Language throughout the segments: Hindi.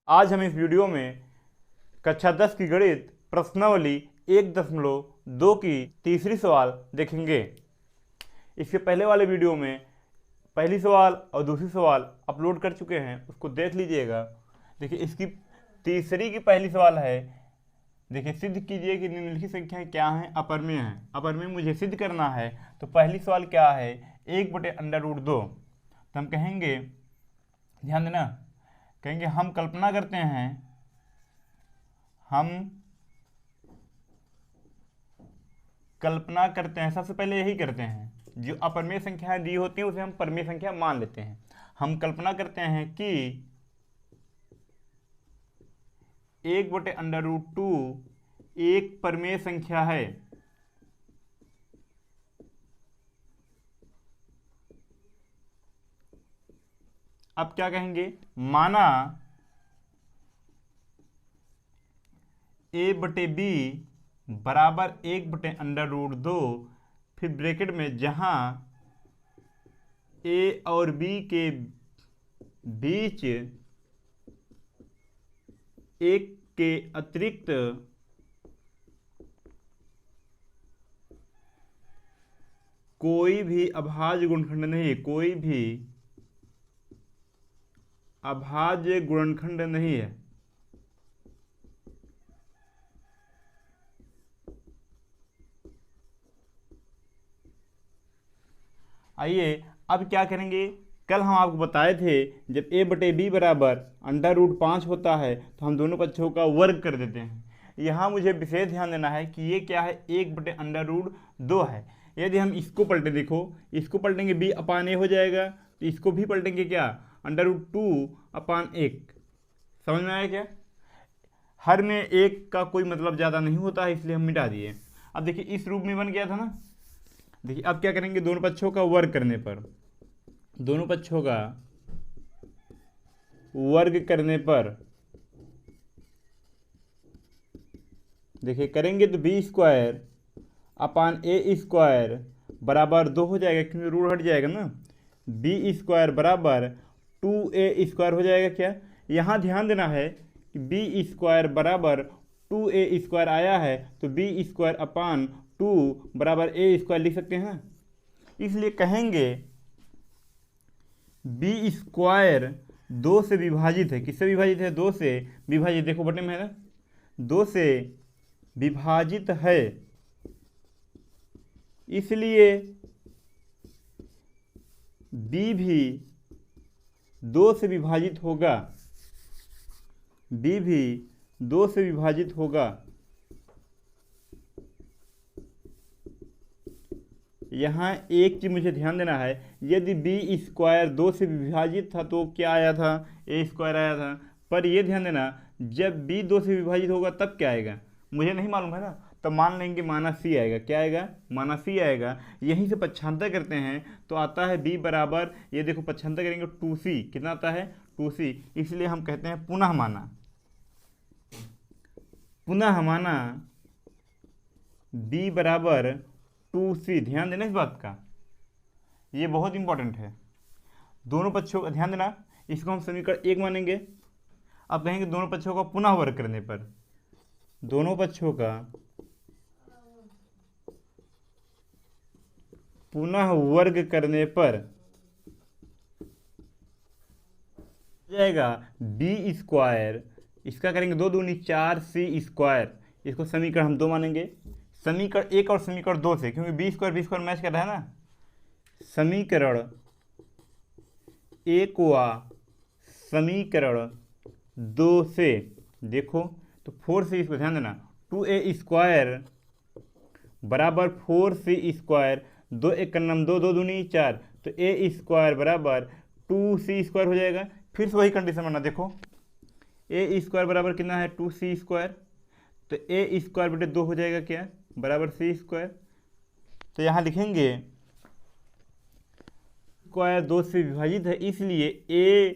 आज हम इस वीडियो में कक्षा 10 की गणित प्रश्नावली 1.2 की तीसरी सवाल देखेंगे। इसके पहले वाले वीडियो में पहली सवाल और दूसरी सवाल अपलोड कर चुके हैं, उसको देख लीजिएगा। देखिए इसकी तीसरी की पहली सवाल है, देखिए सिद्ध कीजिए कि निम्नलिखित संख्याएं क्या हैं, अपरमेय हैं। अपरमेय मुझे सिद्ध करना है, तो पहली सवाल क्या है, 1/√2। तो हम कहेंगे, ध्यान देना, कहेंगे हम कल्पना करते हैं, सबसे पहले यही करते हैं, जो अपरमेय संख्याएं दी होती हैं उसे हम परमेय संख्या मान लेते हैं। हम कल्पना करते हैं कि 1/√2 एक परमेय संख्या है। अब क्या कहेंगे, माना a/b बराबर 1/√2, फिर ब्रैकेट में जहां a और b के बीच एक के अतिरिक्त कोई भी अभाज्य गुणनखंड नहीं, कोई भी अभाज्य गुणनखंड नहीं है। आइए अब क्या करेंगे, कल हम आपको बताए थे जब a/b बराबर √5 होता है तो हम दोनों पक्षों का वर्ग कर देते हैं। यहाँ मुझे विशेष ध्यान देना है कि ये क्या है, 1/√2 है। यदि हम इसको पलटे, देखो इसको पलटेंगे b/a हो जाएगा, तो इसको भी पलटेंगे क्या, √2/1। समझ में आया क्या? हर में एक का कोई मतलब ज़्यादा नहीं होता है, इसलिए हम मिटा दिए। अब देखिए इस रूप में बन गया था ना। देखिए अब क्या करेंगे, दोनों पक्षों का वर्ग करने पर, दोनों पक्षों का वर्ग करने पर देखिए करेंगे तो b² बराबर 2 हो जाएगा, क्योंकि रूट हट जाएगा ना। b² बराबर 2a² हो जाएगा। क्या यहाँ ध्यान देना है कि b² बराबर 2a² आया है, तो b²/2 बराबर a² लिख सकते हैं। इसलिए कहेंगे b² 2 से विभाजित है। किससे विभाजित है, 2 से विभाजित, देखो बटन में है ना, 2 से विभाजित है, इसलिए b भी 2 से विभाजित होगा, b भी 2 से विभाजित होगा। यहाँ एक चीज मुझे ध्यान देना है, यदि b² 2 से विभाजित था तो क्या आया था, a² आया था। पर ये ध्यान देना, जब b 2 से विभाजित होगा तब क्या आएगा मुझे नहीं मालूम है ना, तो मान लेंगे माना c आएगा। क्या आएगा, माना c आएगा। यहीं से पक्षांतर करते हैं तो आता है b बराबर, ये देखो पक्षांतर करेंगे 2c, कितना आता है 2c। इसलिए हम कहते हैं पुनः माना, पुनः माना b बराबर 2c। ध्यान देना इस बात का, ये बहुत इंपॉर्टेंट है। दोनों पक्षों का ध्यान देना, इसको हम समीकरण 1 मानेंगे। अब कहेंगे दोनों पक्षों का पुनः वर्ग करने पर, दोनों पक्षों का पुनः वर्ग करने पर जाएगा b², इसका करेंगे 2 दूनी 4c²। इसको समीकरण हम 2 मानेंगे, समीकरण 1 और समीकरण 2 से, क्योंकि b² मैच कर रहा है ना। समीकरण 1 व समीकरण 2 से देखो तो 4 से, इसको ध्यान देना, 2a² बराबर 4c², 2 1 2, 2 दूनी 4, तो a² बराबर 2c² हो जाएगा। फिर से वही कंडीशन बना, देखो a² बराबर कितना है 2c², तो a²/2 हो जाएगा क्या, बराबर c²। तो यहाँ लिखेंगे स्क्वायर 2 से विभाजित है, इसलिए a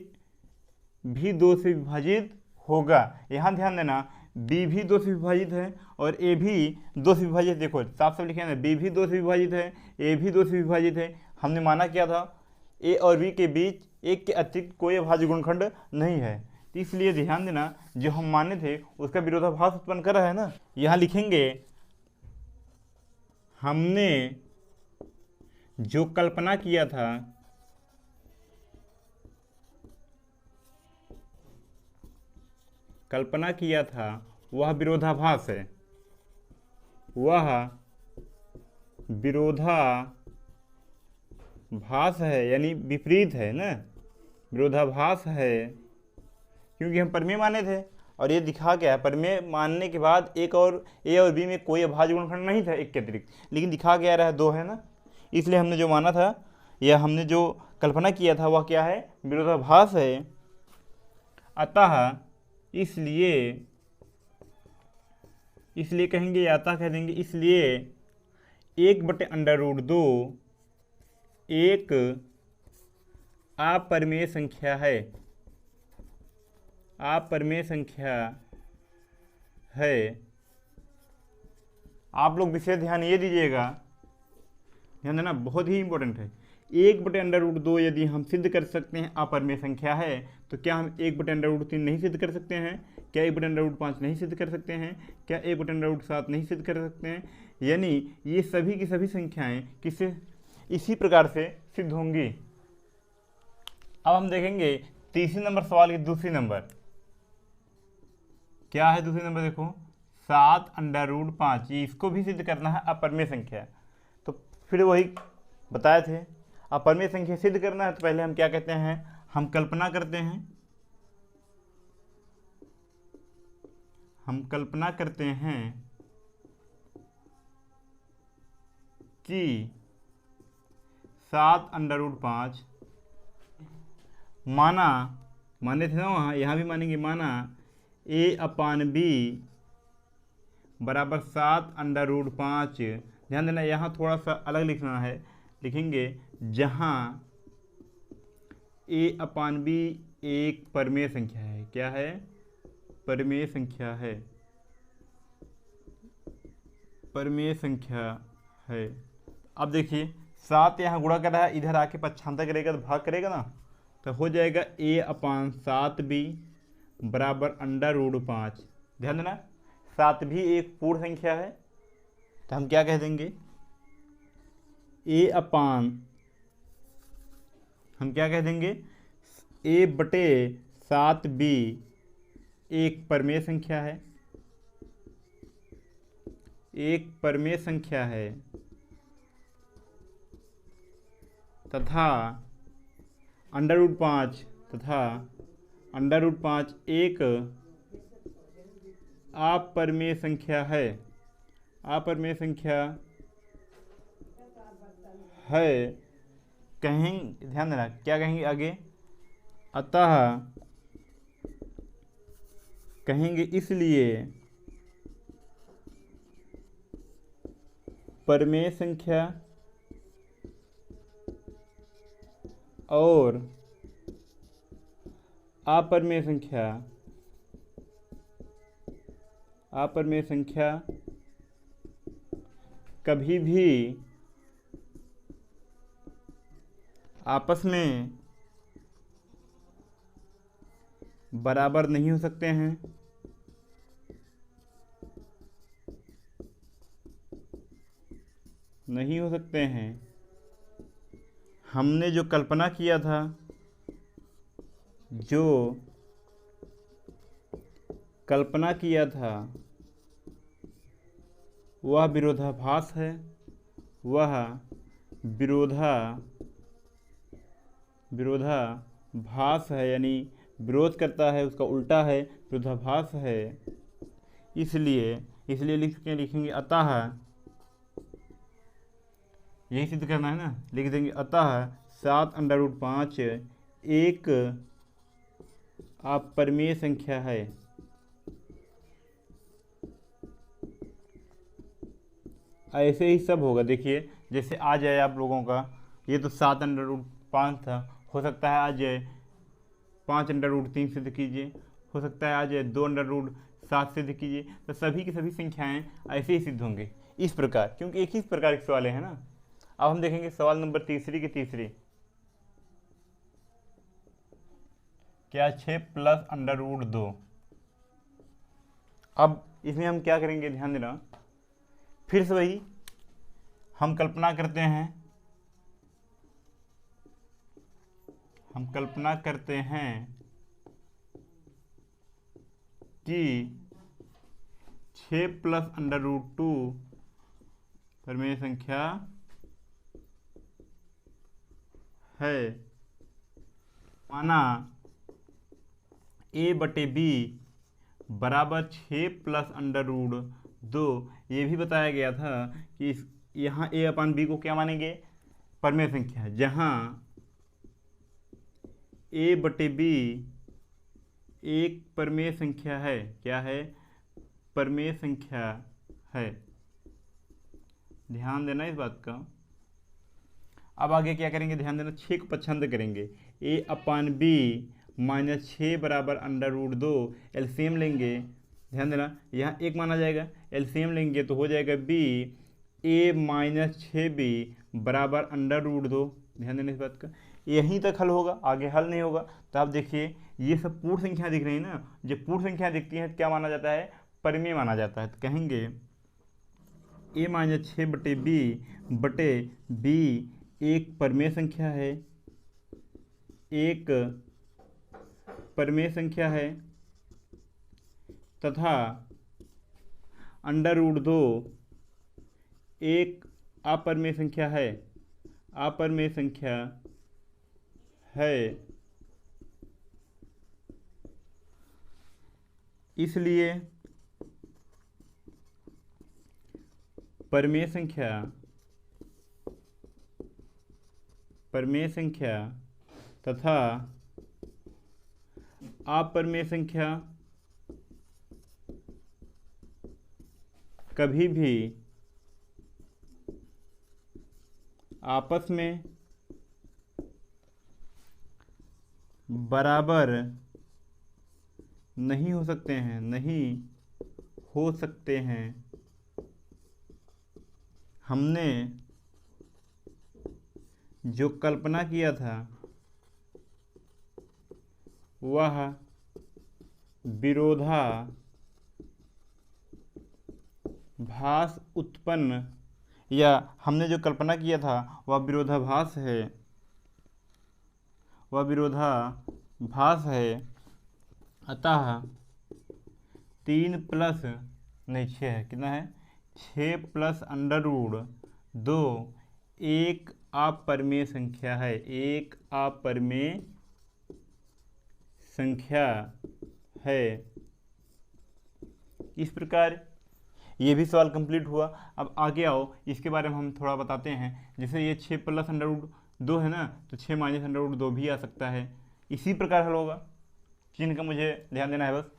भी 2 से विभाजित होगा। यहाँ ध्यान देना, b भी 2 से विभाजित है और a भी 2 से विभाजित है। देखो साफ साफ लिखे ना, b भी 2 से विभाजित है, a भी 2 से विभाजित है। हमने माना क्या था, a और b के बीच एक के अतिरिक्त कोई अभाज्य गुणनखंड नहीं है। तो इसलिए ध्यान देना, जो हम माने थे उसका विरोधाभास उत्पन्न कर रहा है ना। यहाँ लिखेंगे हमने जो कल्पना किया था, कल्पना किया था वह विरोधाभास है, वह विरोधाभास है, यानी विपरीत है ना, विरोधाभास है, क्योंकि हम परमेय माने थे। और ये दिखा गया है, परमेय मानने के बाद एक और ए और बी में कोई अभाज्य गुणनखंड नहीं था एक के अतिरिक्त, लेकिन दिखा गया रहा दो है ना, इसलिए हमने जो माना था या हमने जो कल्पना किया था वह क्या है, विरोधाभास है। अतः इसलिए कहेंगे, अतः कह देंगे, इसलिए 1/√2 एक अपरिमेय संख्या है, अपरिमेय संख्या है। आप लोग विशेष ध्यान ये दीजिएगा, ध्यान देना, बहुत ही इंपॉर्टेंट है। 1/√2 यदि हम सिद्ध कर सकते हैं अपरिमेय संख्या है, तो क्या हम 1/√3 नहीं सिद्ध कर सकते हैं? क्या 1/5 नहीं सिद्ध कर सकते हैं? क्या 1/7 नहीं सिद्ध कर सकते हैं? यानी ये सभी की सभी संख्याएं किससे इसी प्रकार से सिद्ध होंगी। अब हम देखेंगे तीसरे नंबर सवाल की दूसरी नंबर क्या है। दूसरी नंबर देखो 7/5, इसको भी सिद्ध करना है अपरिमेय संख्या। तो फिर वही बताए थे, अपरिमेय संख्या सिद्ध करना है तो पहले हम क्या कहते हैं, हम कल्पना करते हैं, हम कल्पना करते हैं कि 7/5 माने थे ना वहाँ, यहाँ भी मानेंगे, माना a/b बराबर 7/5। ध्यान देना, यहाँ थोड़ा सा अलग लिखना है, लिखेंगे जहाँ a/b एक परमेय संख्या है। क्या है? परमेय संख्या है, परमेय संख्या है। अब देखिए 7 यहाँ गुणा कर रहा है, इधर आके पक्षांतर करेगा तो भाग करेगा ना, तो हो जाएगा a/7b बराबर √5। ध्यान देना 7 भी एक पूर्ण संख्या है, तो हम क्या कह देंगे, हम क्या कह देंगे, a/7b एक परमेय संख्या है, एक परमेय संख्या है, तथा √5 एक अपरमेय संख्या है, अपरमेय संख्या है। कहेंगे, ध्यान देना क्या कहेंगे आगे, अतः कहेंगे इसलिए परमेय संख्या और अपरमेय संख्या कभी भी आपस में बराबर नहीं हो सकते हैं, नहीं हो सकते हैं। हमने जो कल्पना किया था, जो कल्पना किया था वह विरोधाभास है, वह विरोधाभास है, यानी विरोध करता है, उसका उल्टा है, विरोधाभास है। इसलिए लिखेंगे अतः, यही सिद्ध करना है ना, लिख देंगे अतः 7/5 एक अपरिमेय संख्या है। ऐसे ही सब होगा। देखिए जैसे आ जाए आप लोगों का, ये तो 7/5 था, हो सकता है आ जाए 5/3 सिद्ध कीजिए, हो सकता है आ जाए 2/7 सिद्ध कीजिए, तो सभी की सभी संख्याएं ऐसे ही सिद्ध होंगे इस प्रकार, क्योंकि एक ही प्रकार के सवाल है ना। अब हम देखेंगे सवाल नंबर तीसरी की तीसरी। क्या 6 प्लस अंडर रूट 2। अब इसमें हम क्या करेंगे, ध्यान देना, फिर से वही हम कल्पना करते हैं कि 6 प्लस अंडर रूट 2 परिमेय संख्या है, माना a/b बराबर 6 प्लस अंडर रूट 2। ये भी बताया गया था कि यहाँ a/b को क्या मानेंगे, परिमेय संख्या, जहाँ a/b एक परिमेय संख्या है। क्या है, परिमेय संख्या है। ध्यान देना इस बात का। अब आगे क्या करेंगे, ध्यान देना, 6 को पच्छांतर करेंगे, a/b माइनस 6 बराबर अंडर रूट 2, एलसीएम लेंगे, ध्यान देना यहाँ एक माना जाएगा, एलसीएम लेंगे तो हो जाएगा b a माइनस 6b बराबर अंडर रूट 2। ध्यान देना इस बात का। यहीं तक हल होगा, आगे हल नहीं होगा। तो आप देखिए ये सब पूर्ण संख्या दिख रही है ना, जब पूर्ण संख्या दिखती है तो क्या माना जाता है, परिमेय माना जाता है। तो कहेंगे a माइनस 6/b एक परिमेय संख्या है, एक परिमेय संख्या है, तथा अंडर रूट 2 एक अपरिमेय संख्या है, अपरिमेय संख्या है। इसलिए परिमेय संख्या तथा अपरिमेय संख्या कभी भी आपस में बराबर नहीं हो सकते हैं, हमने जो कल्पना किया था वह विरोधाभास उत्पन्न, या हमने जो कल्पना किया था वह विरोधाभास है, अतः 3 प्लस नहीं 6 है, कितना है, 6 प्लस अंडर रूट 2 एक अपरिमेय संख्या है, एक अपरिमेय संख्या है। इस प्रकार ये भी सवाल कंप्लीट हुआ। अब आगे आओ, इसके बारे में हम थोड़ा बताते हैं। जैसे ये 6 प्लस अंडर रूट 2 है ना, तो 6 माइनस अंडर रूट 2 भी आ सकता है। इसी प्रकार हल होगा, चिन्ह का मुझे ध्यान देना है बस।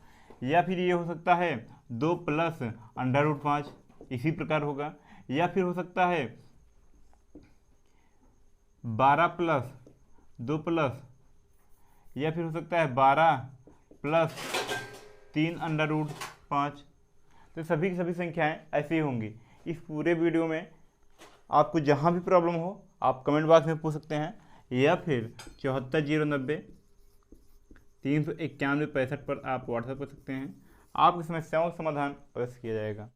या फिर ये हो सकता है 2 प्लस अंडर रूट 5, इसी प्रकार होगा। या फिर हो सकता है 12 प्लस 2 प्लस, या फिर हो सकता है 12 प्लस 3 अंडर रूट 5। तो सभी की सभी संख्याएं ऐसे ही होंगी। इस पूरे वीडियो में आपको जहां भी प्रॉब्लम हो आप कमेंट बॉक्स में पूछ सकते हैं, या फिर 7409 391 65 पर आप व्हाट्सएप कर सकते हैं। आपकी समस्याओं का समाधान अवश्य किया जाएगा।